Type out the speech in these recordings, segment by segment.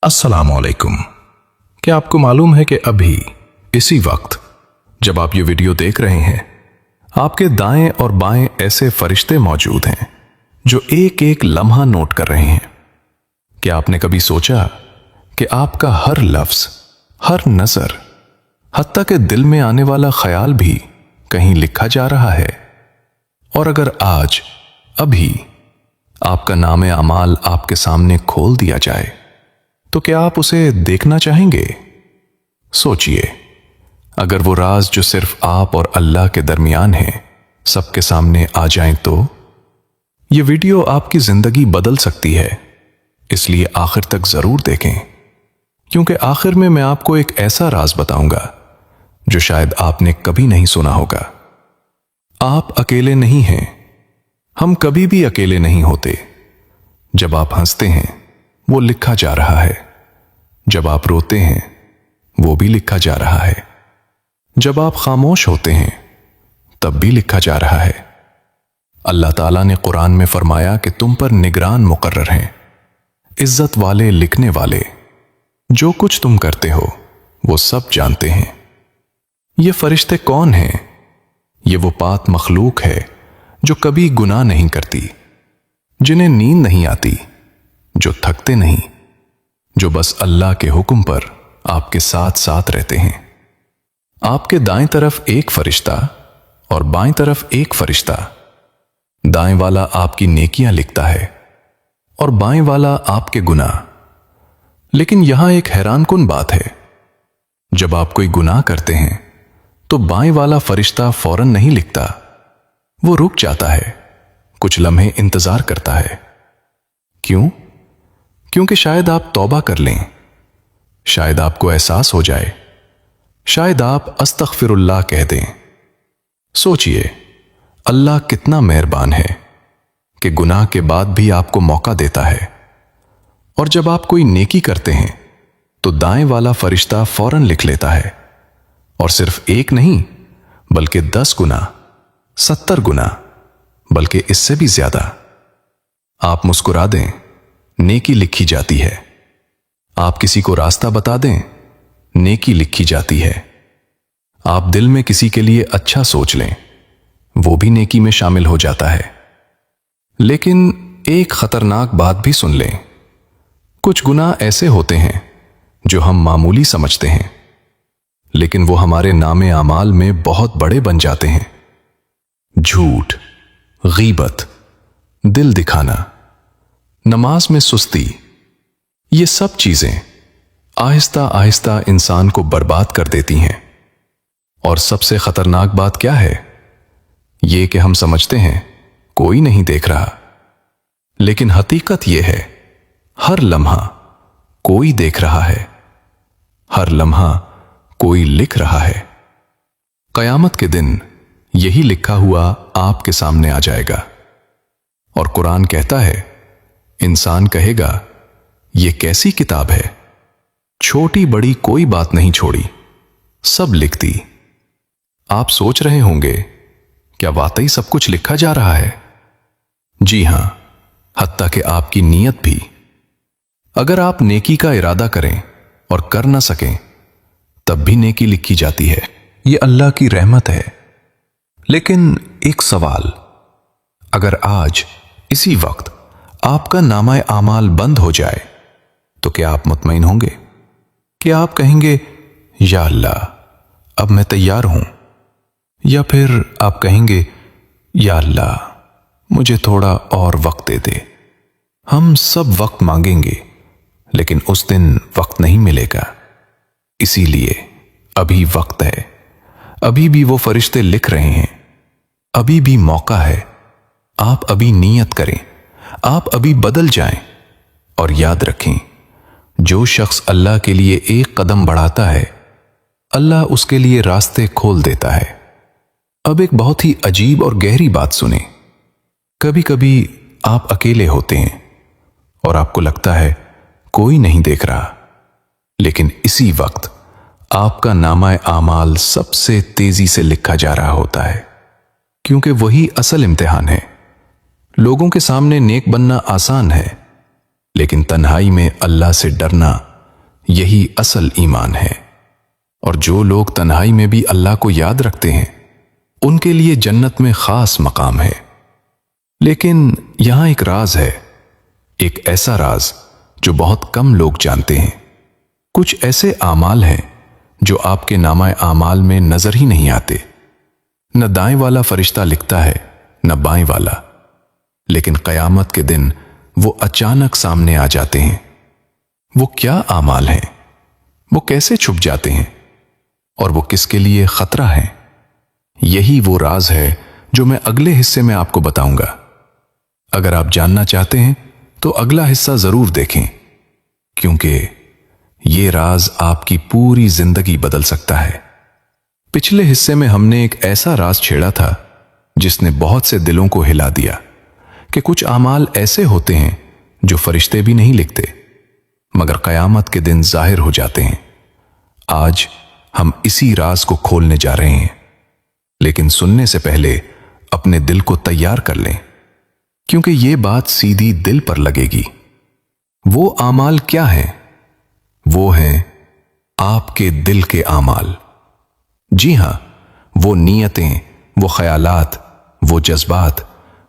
अस्सलाम वालेकुम। क्या आपको मालूम है कि अभी इसी वक्त जब आप ये वीडियो देख रहे हैं, आपके दाएं और बाएं ऐसे फरिश्ते मौजूद हैं जो एक एक लम्हा नोट कर रहे हैं। क्या आपने कभी सोचा कि आपका हर लफ्ज, हर नजर, हत्ता के दिल में आने वाला ख्याल भी कहीं लिखा जा रहा है? और अगर आज अभी आपका नामे अमाल आपके सामने खोल दिया जाए तो क्या आप उसे देखना चाहेंगे? सोचिए, अगर वो राज जो सिर्फ आप और अल्लाह के दरमियान है सबके सामने आ जाएं तो ये वीडियो आपकी जिंदगी बदल सकती है। इसलिए आखिर तक जरूर देखें, क्योंकि आखिर में मैं आपको एक ऐसा राज बताऊंगा जो शायद आपने कभी नहीं सुना होगा। आप अकेले नहीं हैं, हम कभी भी अकेले नहीं होते। जब आप हंसते हैं वो लिखा जा रहा है, जब आप रोते हैं वो भी लिखा जा रहा है, जब आप खामोश होते हैं तब भी लिखा जा रहा है। अल्लाह ताला ने कुरान में फरमाया कि तुम पर निगरान मुकर्रर हैं, इज्जत वाले, लिखने वाले। जो कुछ तुम करते हो वो सब जानते हैं। ये फरिश्ते कौन हैं? ये वो पाक मखलूक है जो कभी गुनाह नहीं करती, जिन्हें नींद नहीं आती, जो थकते नहीं, जो बस अल्लाह के हुक्म पर आपके साथ साथ रहते हैं। आपके दाएं तरफ एक फरिश्ता और बाएं तरफ एक फरिश्ता। दाएं वाला आपकी नेकियां लिखता है और बाएं वाला आपके गुनाह। लेकिन यहां एक हैरानकुन बात है, जब आप कोई गुनाह करते हैं तो बाएं वाला फरिश्ता फौरन नहीं लिखता, वो रुक जाता है, कुछ लम्हे इंतजार करता है। क्यों? क्योंकि शायद आप तौबा कर लें, शायद आपको एहसास हो जाए, शायद आप अस्तगफिरुल्लाह कह दें। सोचिए, अल्लाह कितना मेहरबान है कि गुनाह के बाद भी आपको मौका देता है। और जब आप कोई नेकी करते हैं तो दाएं वाला फरिश्ता फौरन लिख लेता है, और सिर्फ एक नहीं बल्कि 10 गुना, 70 गुना, बल्कि इससे भी ज्यादा। आप मुस्कुरा दें, नेकी लिखी जाती है। आप किसी को रास्ता बता दें, नेकी लिखी जाती है। आप दिल में किसी के लिए अच्छा सोच लें, वो भी नेकी में शामिल हो जाता है। लेकिन एक खतरनाक बात भी सुन लें, कुछ गुनाह ऐसे होते हैं जो हम मामूली समझते हैं, लेकिन वो हमारे नामे आमाल में बहुत बड़े बन जाते हैं। झूठ, गीबत, दिल दिखाना, नमाज में सुस्ती, ये सब चीजें आहिस्ता आहिस्ता इंसान को बर्बाद कर देती हैं। और सबसे खतरनाक बात क्या है? ये कि हम समझते हैं कोई नहीं देख रहा, लेकिन हकीकत यह है हर लम्हा कोई देख रहा है, हर लम्हा कोई लिख रहा है। कयामत के दिन यही लिखा हुआ आपके सामने आ जाएगा। और कुरान कहता है, इंसान कहेगा ये कैसी किताब है, छोटी बड़ी कोई बात नहीं छोड़ी, सब लिख दी। आप सोच रहे होंगे, क्या वाकई सब कुछ लिखा जा रहा है? जी हां, हत्ता कि आपकी नीयत भी। अगर आप नेकी का इरादा करें और कर ना सकें तब भी नेकी लिखी जाती है। ये अल्लाह की रहमत है। लेकिन एक सवाल, अगर आज इसी वक्त आपका नामा आमाल बंद हो जाए तो क्या आप मुतमईन होंगे? क्या आप कहेंगे या अल्लाह अब मैं तैयार हूं? या फिर आप कहेंगे या अल्लाह मुझे थोड़ा और वक्त दे दे? हम सब वक्त मांगेंगे, लेकिन उस दिन वक्त नहीं मिलेगा। इसीलिए अभी वक्त है, अभी भी वो फरिश्ते लिख रहे हैं, अभी भी मौका है। आप अभी नियत करें, आप अभी बदल जाएं। और याद रखें, जो शख्स अल्लाह के लिए एक कदम बढ़ाता है, अल्लाह उसके लिए रास्ते खोल देता है। अब एक बहुत ही अजीब और गहरी बात सुने। कभी कभी आप अकेले होते हैं और आपको लगता है कोई नहीं देख रहा, लेकिन इसी वक्त आपका नामा आमाल सबसे तेजी से लिखा जा रहा होता है, क्योंकि वही असल इम्तिहान है। लोगों के सामने नेक बनना आसान है, लेकिन तन्हाई में अल्लाह से डरना یہی اصل ایمان ہے۔ اور جو لوگ تنہائی میں بھی اللہ کو یاد رکھتے ہیں ان کے لیے جنت میں خاص مقام ہے۔ لیکن یہاں ایک راز ہے، ایک ایسا راز جو بہت کم لوگ جانتے ہیں۔ کچھ ایسے اعمال ہیں جو آپ کے نامہ اعمال میں نظر ہی نہیں آتے، نہ دائیں والا فرشتہ لکھتا ہے نہ بائیں والا، لیکن قیامت کے دن وہ اچانک سامنے آ جاتے ہیں۔ وہ کیا اعمال ہیں؟ وہ کیسے چھپ جاتے ہیں؟ اور وہ کس کے لیے خطرہ ہیں؟ یہی وہ راز ہے جو میں اگلے حصے میں آپ کو بتاؤں گا۔ اگر آپ جاننا چاہتے ہیں تو اگلا حصہ ضرور دیکھیں، کیونکہ یہ راز آپ کی پوری زندگی بدل سکتا ہے۔ پچھلے حصے میں ہم نے ایک ایسا راز چھیڑا تھا جس نے بہت سے دلوں کو ہلا دیا کہ کچھ اعمال ایسے ہوتے ہیں جو فرشتے بھی نہیں لکھتے مگر قیامت کے دن ظاہر ہو جاتے ہیں۔ آج ہم اسی راز کو کھولنے جا رہے ہیں، لیکن سننے سے پہلے اپنے دل کو تیار کر لیں، کیونکہ یہ بات سیدھی دل پر لگے گی۔ وہ اعمال کیا ہیں؟ وہ ہیں آپ کے دل کے اعمال۔ جی ہاں، وہ نیتیں، وہ خیالات، وہ جذبات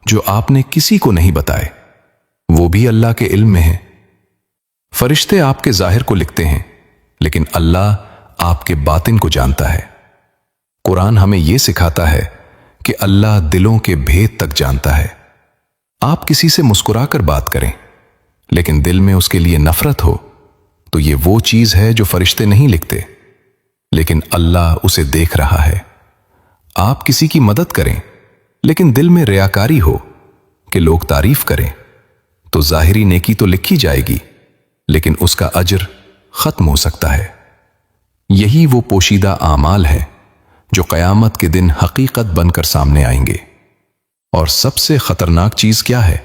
جو آپ نے کسی کو نہیں بتائے، وہ بھی اللہ کے علم میں ہیں۔ فرشتے آپ کے ظاہر کو لکھتے ہیں، لیکن اللہ آپ کے باطن کو جانتا ہے۔ قرآن ہمیں یہ سکھاتا ہے کہ اللہ دلوں کے بھید تک جانتا ہے۔ آپ کسی سے مسکرا کر بات کریں، لیکن دل میں اس کے لیے نفرت ہو تو یہ وہ چیز ہے جو فرشتے نہیں لکھتے، لیکن اللہ اسے دیکھ رہا ہے۔ آپ کسی کی مدد کریں لیکن دل میں ریاکاری ہو کہ لوگ تعریف کریں تو ظاہری نیکی تو لکھی جائے گی، لیکن اس کا اجر ختم ہو سکتا ہے۔ یہی وہ پوشیدہ اعمال ہیں جو قیامت کے دن حقیقت بن کر سامنے آئیں گے۔ اور سب سے خطرناک چیز کیا ہے؟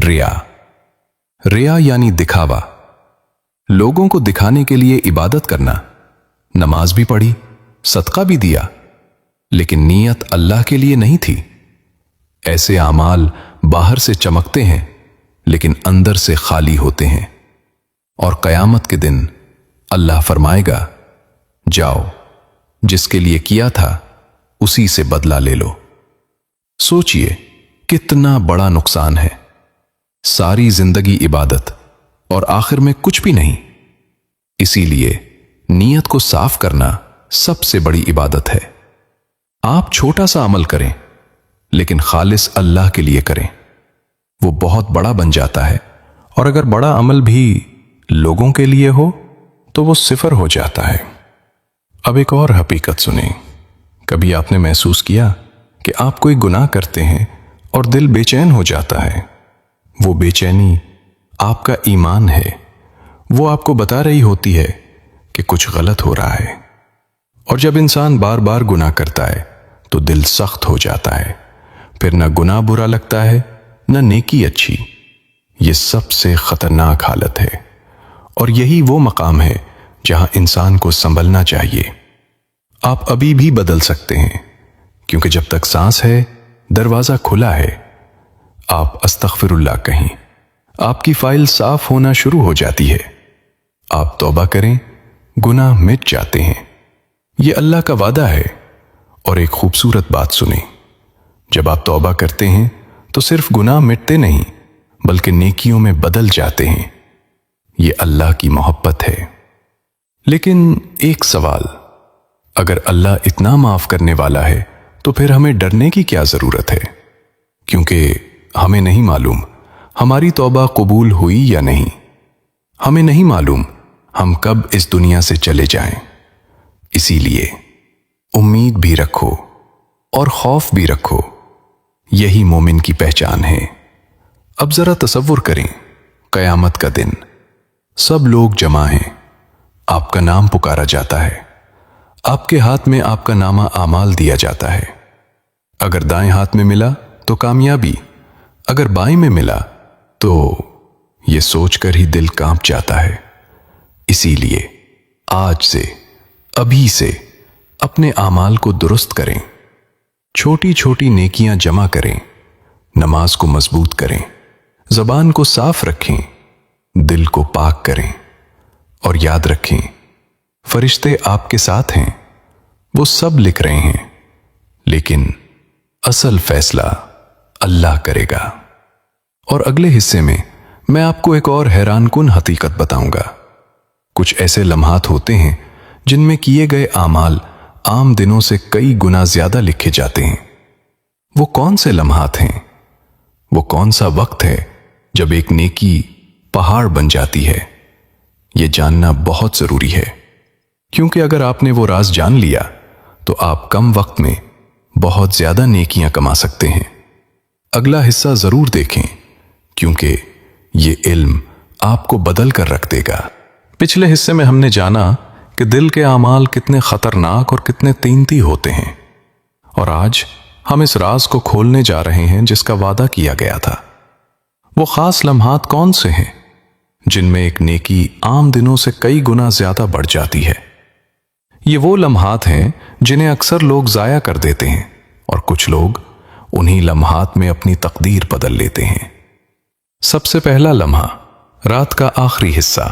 ریا۔ ریا یعنی دکھاوا، لوگوں کو دکھانے کے لیے عبادت کرنا، نماز بھی پڑھی، صدقہ بھی دیا، لیکن نیت اللہ کے لیے نہیں تھی۔ ایسے اعمال باہر سے چمکتے ہیں لیکن اندر سے خالی ہوتے ہیں، اور قیامت کے دن اللہ فرمائے گا، جاؤ، جس کے لیے کیا تھا اسی سے بدلہ لے لو۔ سوچئے کتنا بڑا نقصان ہے، ساری زندگی عبادت اور آخر میں کچھ بھی نہیں۔ اسی لیے نیت کو صاف کرنا سب سے بڑی عبادت ہے۔ آپ چھوٹا سا عمل کریں لیکن خالص اللہ کے لیے کریں، وہ بہت بڑا بن جاتا ہے، اور اگر بڑا عمل بھی لوگوں کے لیے ہو تو وہ صفر ہو جاتا ہے۔ اب ایک اور حقیقت سنیں۔ کبھی آپ نے محسوس کیا کہ آپ کوئی گناہ کرتے ہیں اور دل بے چین ہو جاتا ہے؟ وہ بے چینی آپ کا ایمان ہے، وہ آپ کو بتا رہی ہوتی ہے کہ کچھ غلط ہو رہا ہے۔ اور جب انسان بار بار گناہ کرتا ہے تو دل سخت ہو جاتا ہے، پھر نہ گناہ برا لگتا ہے نہ نیکی اچھی۔ یہ سب سے خطرناک حالت ہے، اور یہی وہ مقام ہے جہاں انسان کو سنبھلنا چاہیے۔ آپ ابھی بھی بدل سکتے ہیں، کیونکہ جب تک سانس ہے دروازہ کھلا ہے۔ آپ استغفر اللہ کہیں، آپ کی فائل صاف ہونا شروع ہو جاتی ہے۔ آپ توبہ کریں، گناہ مٹ جاتے ہیں۔ یہ اللہ کا وعدہ ہے۔ اور ایک خوبصورت بات سنیں، جب آپ توبہ کرتے ہیں تو صرف گناہ مٹتے نہیں بلکہ نیکیوں میں بدل جاتے ہیں۔ یہ اللہ کی محبت ہے۔ لیکن ایک سوال، اگر اللہ اتنا معاف کرنے والا ہے تو پھر ہمیں ڈرنے کی کیا ضرورت ہے؟ کیونکہ ہمیں نہیں معلوم ہماری توبہ قبول ہوئی یا نہیں۔ ہمیں نہیں معلوم ہم کب اس دنیا سے چلے جائیں۔ اسی لیے امید بھی رکھو اور خوف بھی رکھو، یہی مومن کی پہچان ہے۔ اب ذرا تصور کریں، قیامت کا دن، سب لوگ جمع ہیں، آپ کا نام پکارا جاتا ہے، آپ کے ہاتھ میں آپ کا نامہ اعمال دیا جاتا ہے۔ اگر دائیں ہاتھ میں ملا تو کامیابی، اگر بائیں میں ملا تو یہ سوچ کر ہی دل کانپ جاتا ہے۔ اسی لیے آج سے، ابھی سے اپنے اعمال کو درست کریں، چھوٹی چھوٹی نیکیاں جمع کریں، نماز کو مضبوط کریں، زبان کو صاف رکھیں، دل کو پاک کریں، اور और याद रखें, फरिश्ते आपके साथ हैं, वो सब लिख रहे हैं, लेकिन असल फैसला अल्लाह करेगा। और अगले हिस्से में मैं आपको एक और हैरानकुन हकीकत बताऊंगा। कुछ ऐसे लम्हात होते हैं जिनमें किए गए आमाल आम दिनों से कई गुना ज्यादा लिखे जाते हैं। वो कौन से लम्हात हैं? वो कौन सा वक्त है जब एक नेकी पहाड़ बन जाती है? ये जानना बहुत जरूरी है, क्योंकि अगर आपने वो राज जान लिया तो आप कम वक्त में बहुत ज्यादा नेकियां कमा सकते हैं। अगला हिस्सा जरूर देखें, क्योंकि ये इल्म आपको बदल कर रख देगा। पिछले हिस्से में हमने जाना कि दिल के आमाल कितने खतरनाक और कितने कीमती होते हैं, और आज हम इस राज को खोलने जा रहे हैं जिसका वादा किया गया था। वो खास लम्हात कौन से हैं जिनमें एक नेकी आम दिनों से कई गुना ज्यादा बढ़ जाती है? ये वो लम्हात हैं जिन्हें अक्सर लोग जाया कर देते हैं, और कुछ लोग उन्हीं लम्हात में अपनी तकदीर बदल लेते हैं। सबसे पहला लम्हा, रात का आखिरी हिस्सा,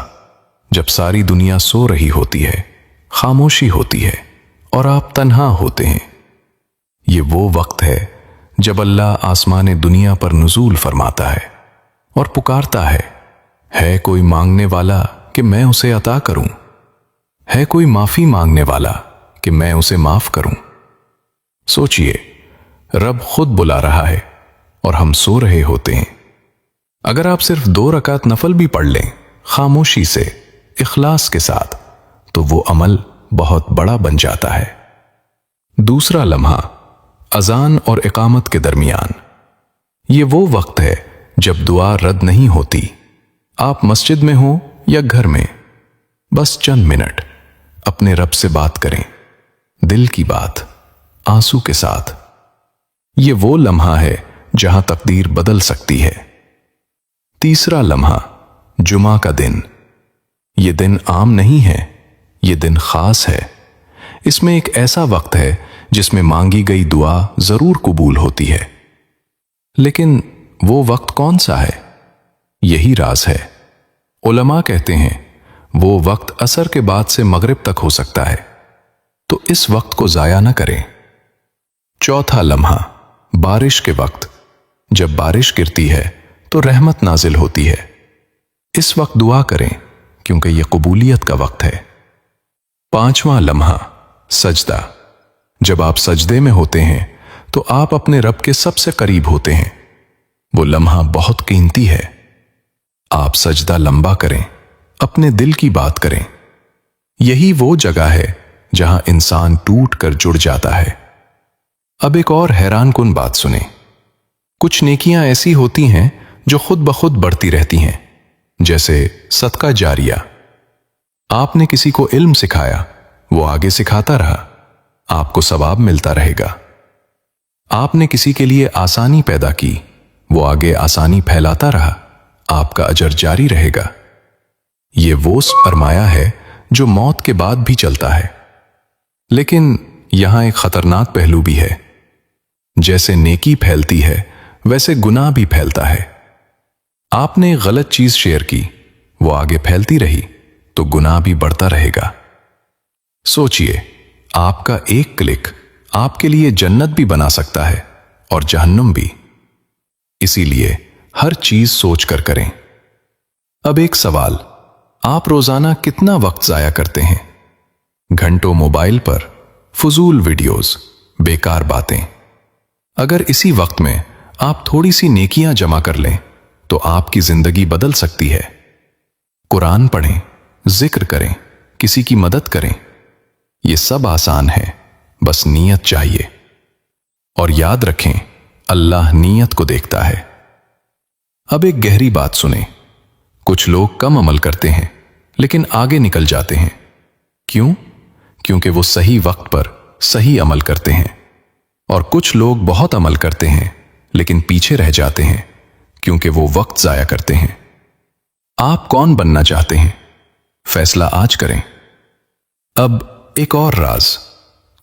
जब सारी दुनिया सो रही होती है, खामोशी होती है और आप तन्हा होते हैं। ये वो वक्त है जब अल्लाह आसमान दुनिया पर नुज़ूल फरमाता है और पुकारता है कोई मांगने वाला कि मैं उसे अता करूं? है कोई माफी मांगने वाला कि मैं उसे माफ करूं? सोचिए, रब खुद बुला रहा है और हम सो रहे होते हैं। अगर आप सिर्फ 2 रकात नफल भी पढ़ लें खामोशी से, इखलास के साथ, तो वो अमल बहुत बड़ा बन जाता है। दूसरा लम्हा, अजान और इकामत के दरमियान। ये वो वक्त है जब दुआ रद्द नहीं होती। आप मस्जिद में हो या घर में, बस चंद मिनट अपने रब से बात करें, दिल की बात, आंसू के साथ। ये वो लम्हा है जहां तकदीर बदल सकती है। तीसरा लम्हा, जुमा का दिन। ये दिन आम नहीं है, ये दिन खास है। इसमें एक ऐसा वक्त है जिसमें मांगी गई दुआ जरूर कबूल होती है। लेकिन वो वक्त कौन सा है? यही राज है। उलमा कहते हैं वो वक्त असर के बाद से मगरिब तक हो सकता है, तो इस वक्त को जाया न करें। चौथा लम्हा, बारिश के वक्त। जब बारिश गिरती है तो रहमत नाजिल होती है। इस वक्त दुआ करें, क्योंकि यह कबूलियत का वक्त है। पांचवां लम्हा, सजदा। जब आप सजदे में होते हैं तो आप अपने रब के सबसे करीब होते हैं। वो लम्हा बहुत कीमती है। आप सजदा लंबा करें, अपने दिल की बात करें। यही वो जगह है जहां इंसान टूट कर जुड़ जाता है। अब एक और हैरानकुन बात सुने। कुछ नेकियां ऐसी होती हैं जो खुद ब खुद बढ़ती रहती हैं, जैसे सदका जारिया। आपने किसी को इल्म सिखाया, वो आगे सिखाता रहा, आपको सवाब मिलता रहेगा। आपने किसी के लिए आसानी पैदा की, वो आगे आसानी फैलाता रहा, आपका अजर जारी रहेगा। ये वो सरमाया है जो मौत के बाद भी चलता है। लेकिन यहां एक खतरनाक पहलू भी है। जैसे नेकी फैलती है वैसे गुनाह भी फैलता है। आपने गलत चीज शेयर की, वो आगे फैलती रही, तो गुनाह भी बढ़ता रहेगा। सोचिए, आपका एक क्लिक आपके लिए जन्नत भी बना सकता है और जहन्नुम भी। इसीलिए हर चीज सोच कर करें। अब एक सवाल, आप रोजाना कितना वक्त जाया करते हैं? घंटों मोबाइल पर, फजूल वीडियोस, बेकार बातें। अगर इसी वक्त में आप थोड़ी सी नेकियां जमा कर लें तो आपकी जिंदगी बदल सकती है। कुरान पढ़ें, जिक्र करें, किसी की मदद करें। यह सब आसान है, बस नीयत चाहिए। और याद रखें, अल्लाह नीयत को देखता है। अब एक गहरी बात सुने। कुछ लोग कम अमल करते हैं लेकिन आगे निकल जाते हैं। क्यों? क्योंकि वो सही वक्त पर सही अमल करते हैं। और कुछ लोग बहुत अमल करते हैं लेकिन पीछे रह जाते हैं क्योंकि वो वक्त जाया करते हैं। आप कौन बनना चाहते हैं? फैसला आज करें। अब एक और राज,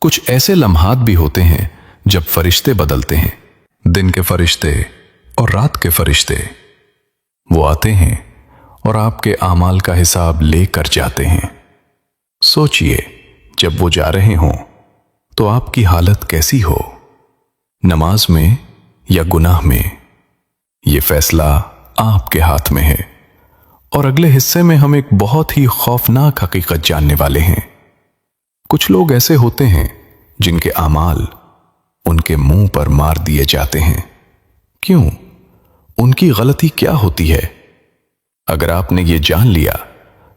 कुछ ऐसे लम्हात भी होते हैं जब फरिश्ते बदलते हैं। दिन के फरिश्ते और रात के फरिश्ते। वो आते हैं اور آپ کے اعمال کا حساب لے کر جاتے ہیں۔ سوچئے جب وہ جا رہے ہوں تو آپ کی حالت کیسی ہو، نماز میں یا گناہ میں؟ یہ فیصلہ آپ کے ہاتھ میں ہے۔ اور اگلے حصے میں ہم ایک بہت ہی خوفناک حقیقت جاننے والے ہیں۔ کچھ لوگ ایسے ہوتے ہیں جن کے اعمال ان کے منہ پر مار دیے جاتے ہیں۔ کیوں؟ ان کی غلطی کیا ہوتی ہے؟ اگر آپ نے یہ جان لیا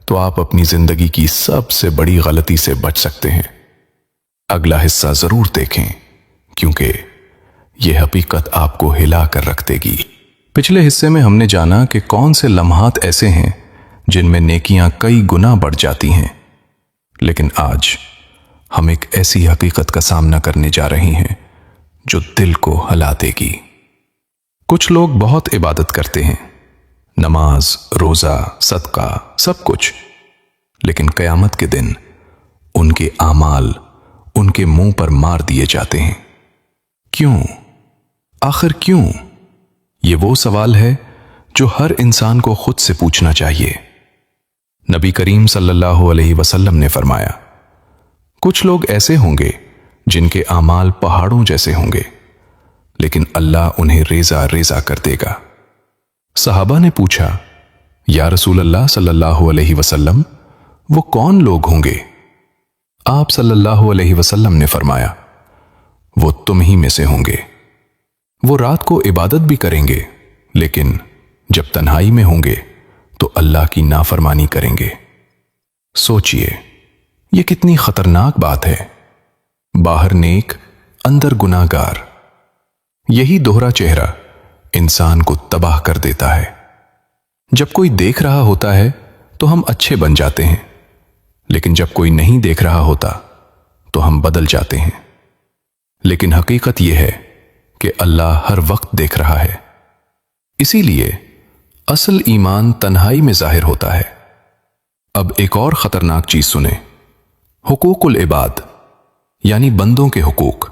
تو آپ اپنی زندگی کی سب سے بڑی غلطی سے بچ سکتے ہیں۔ اگلا حصہ ضرور دیکھیں کیونکہ یہ حقیقت آپ کو ہلا کر رکھ دے گی۔ پچھلے حصے میں ہم نے جانا کہ کون سے لمحات ایسے ہیں جن میں نیکیاں کئی گنا بڑھ جاتی ہیں، لیکن آج ہم ایک ایسی حقیقت کا سامنا کرنے جا رہے ہیں جو دل کو ہلا دے گی۔ کچھ لوگ بہت عبادت کرتے ہیں، نماز، روزہ، صدقہ، سب کچھ، لیکن قیامت کے دن ان کے اعمال ان کے منہ پر مار دیے جاتے ہیں۔ کیوں؟ آخر کیوں؟ یہ وہ سوال ہے جو ہر انسان کو خود سے پوچھنا چاہیے۔ نبی کریم صلی اللہ علیہ وسلم نے فرمایا، کچھ لوگ ایسے ہوں گے جن کے اعمال پہاڑوں جیسے ہوں گے، لیکن اللہ انہیں ریزہ ریزہ کر دے گا۔ صحابہ نے پوچھا، یا رسول اللہ صلی اللہ علیہ وسلم، وہ کون لوگ ہوں گے؟ آپ صلی اللہ علیہ وسلم نے فرمایا، وہ تم ہی میں سے ہوں گے۔ وہ رات کو عبادت بھی کریں گے، لیکن جب تنہائی میں ہوں گے تو اللہ کی نافرمانی کریں گے۔ سوچئے یہ کتنی خطرناک بات ہے۔ باہر نیک، اندر گناہگار۔ یہی دوہرا چہرہ انسان کو تباہ کر دیتا ہے۔ جب کوئی دیکھ رہا ہوتا ہے تو ہم اچھے بن جاتے ہیں، لیکن جب کوئی نہیں دیکھ رہا ہوتا تو ہم بدل جاتے ہیں۔ لیکن حقیقت یہ ہے کہ اللہ ہر وقت دیکھ رہا ہے۔ اسی لیے اصل ایمان تنہائی میں ظاہر ہوتا ہے۔ اب ایک اور خطرناک چیز سنیں، حقوق العباد، یعنی بندوں کے حقوق۔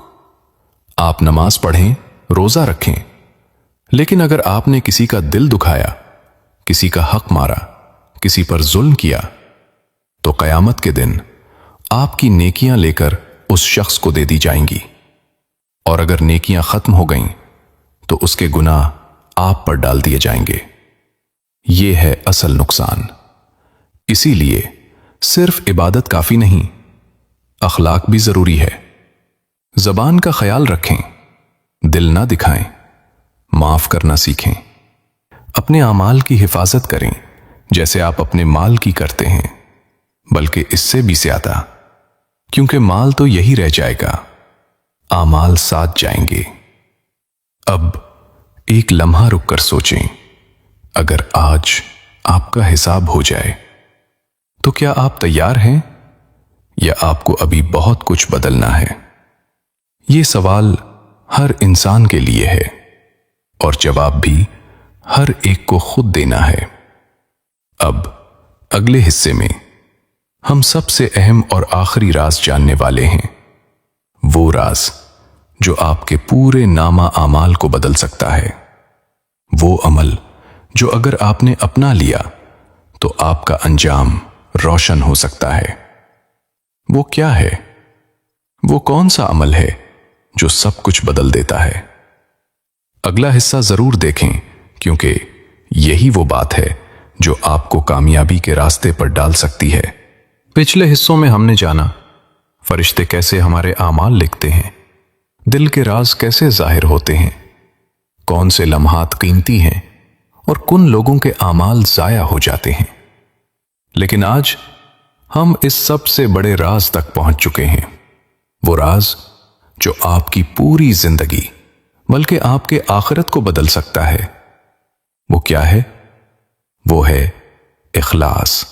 آپ نماز پڑھیں، روزہ رکھیں، لیکن اگر آپ نے کسی کا دل دکھایا، کسی کا حق مارا، کسی پر ظلم کیا، تو قیامت کے دن آپ کی نیکیاں لے کر اس شخص کو دے دی جائیں گی، اور اگر نیکیاں ختم ہو گئیں تو اس کے گناہ آپ پر ڈال دیے جائیں گے۔ یہ ہے اصل نقصان۔ اسی لیے صرف عبادت کافی نہیں، اخلاق بھی ضروری ہے۔ زبان کا خیال رکھیں، دل نہ دکھائیں، معاف کرنا سیکھیں، اپنے اعمال کی حفاظت کریں جیسے آپ اپنے مال کی کرتے ہیں، بلکہ اس سے بھی زیادہ، کیونکہ مال تو یہی رہ جائے گا، اعمال ساتھ جائیں گے۔ اب ایک لمحہ رک کر سوچیں، اگر آج آپ کا حساب ہو جائے تو کیا آپ تیار ہیں یا آپ کو ابھی بہت کچھ بدلنا ہے؟ یہ سوال ہر انسان کے لیے ہے اور جواب بھی ہر ایک کو خود دینا ہے۔ اب اگلے حصے میں ہم سب سے اہم اور آخری راز جاننے والے ہیں، وہ راز جو آپ کے پورے نامہ اعمال کو بدل سکتا ہے، وہ عمل جو اگر آپ نے اپنا لیا تو آپ کا انجام روشن ہو سکتا ہے۔ وہ کیا ہے؟ وہ کون سا عمل ہے جو سب کچھ بدل دیتا ہے؟ اگلا حصہ ضرور دیکھیں، کیونکہ یہی وہ بات ہے جو آپ کو کامیابی کے راستے پر ڈال سکتی ہے۔ پچھلے حصوں میں ہم نے جانا فرشتے کیسے ہمارے اعمال لکھتے ہیں، دل کے راز کیسے ظاہر ہوتے ہیں، کون سے لمحات قیمتی ہیں اور کن لوگوں کے اعمال ضائع ہو جاتے ہیں۔ لیکن آج ہم اس سب سے بڑے راز تک پہنچ چکے ہیں، وہ راز جو آپ کی پوری زندگی بلکہ آپ کے آخرت کو بدل سکتا ہے۔ وہ کیا ہے؟ وہ ہے اخلاص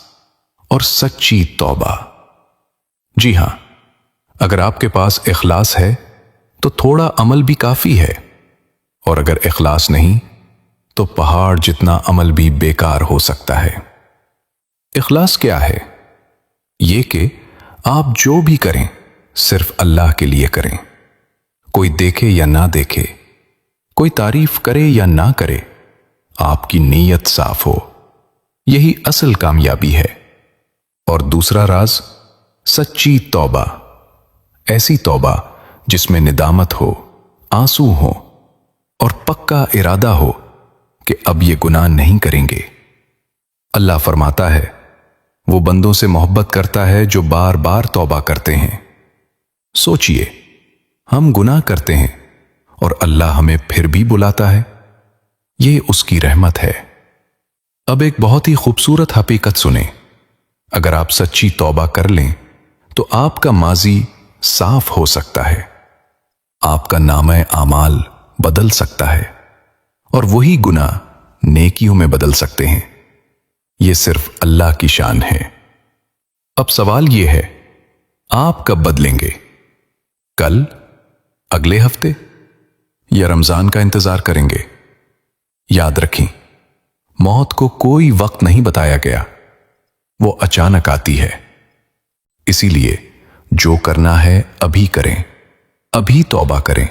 اور سچی توبہ۔ جی ہاں، اگر آپ کے پاس اخلاص ہے تو تھوڑا عمل بھی کافی ہے، اور اگر اخلاص نہیں تو پہاڑ جتنا عمل بھی بیکار ہو سکتا ہے۔ اخلاص کیا ہے؟ یہ کہ آپ جو بھی کریں صرف اللہ کے لیے کریں، کوئی دیکھے یا نہ دیکھے، کوئی تعریف کرے یا نہ کرے، آپ کی نیت صاف ہو۔ यही असल कामयाबी है। और दूसरा राज, सच्ची तौबा। ऐसी तौबा जिसमें निदामत हो, आंसू हो और पक्का इरादा हो कि अब ये गुनाह नहीं करेंगे। अल्लाह फरमाता है, वो बंदों से मोहब्बत करता है जो बार बार तौबा करते हैं। सोचिए, हम गुनाह करते हैं और अल्लाह हमें फिर भी बुलाता है। ये उसकी रहमत है। अब एक बहुत ही खूबसूरत हकीकत सुने। अगर आप सच्ची तौबा कर लें तो आपका माजी साफ हो सकता है, आपका नामे आमाल बदल सकता है और वही गुनाह नेकियों में बदल सकते हैं। यह सिर्फ अल्लाह की शान है। अब सवाल यह है, आप कब बदलेंगे? कल, अगले हफ्ते या रमजान का इंतजार करेंगे? याद रखें, मौत को कोई वक्त नहीं बताया गया, वो अचानक आती है। इसीलिए जो करना है अभी करें, अभी तौबा करें,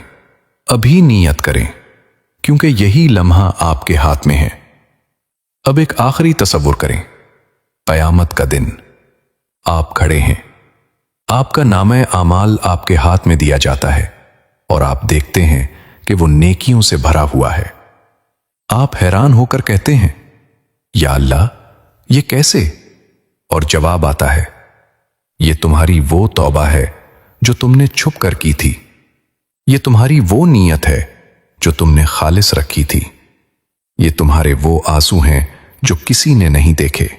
अभी नियत करें, क्योंकि यही लम्हा आपके हाथ में है। अब एक आखिरी तसव्वुर करें। क़यामत का दिन, आप खड़े हैं, आपका नामे आमाल आपके हाथ में दिया जाता है और आप देखते हैं कि वो नेकियों से भरा हुआ है। आप हैरान होकर कहते हैं, या अल्लाह, ये कैसे? और जवाब आता है, ये तुम्हारी वो तौबा है जो तुमने छुप कर की थी। ये तुम्हारी वो नीयत है जो तुमने खालिस रखी थी। ये तुम्हारे वो आंसू हैं जो किसी ने नहीं देखे।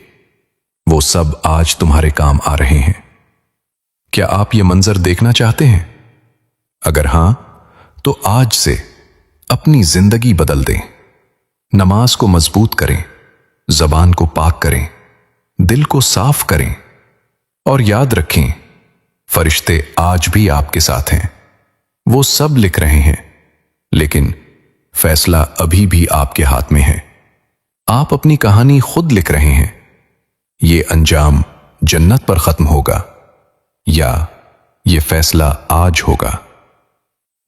वो सब आज तुम्हारे काम आ रहे हैं। क्या आप ये मंजर देखना चाहते हैं? अगर हां, तो आज से अपनी जिंदगी बदल दें। नमाज को मजबूत करें, जबान को पाक करें, दिल को साफ करें और याद रखें, फरिश्ते आज भी आपके साथ हैं। वो सब लिख रहे हैं, लेकिन फैसला अभी भी आपके हाथ में है। आप अपनी कहानी खुद लिख रहे हैं। ये अंजाम जन्नत पर खत्म होगा या ये फैसला आज होगा।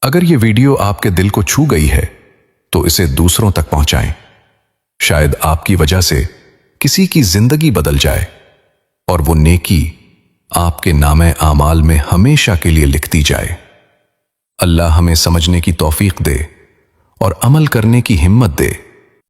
अगर ये वीडियो आपके दिल को छू गई है तो इसे दूसरों तक पहुंचाएं। शायद आपकी वजह से किसी की जिंदगी बदल जाए और वो नेकी आपके नामे आमाल में हमेशा के लिए लिखती जाए। अल्लाह हमें समझने की तौफीक दे और अमल करने की हिम्मत दे।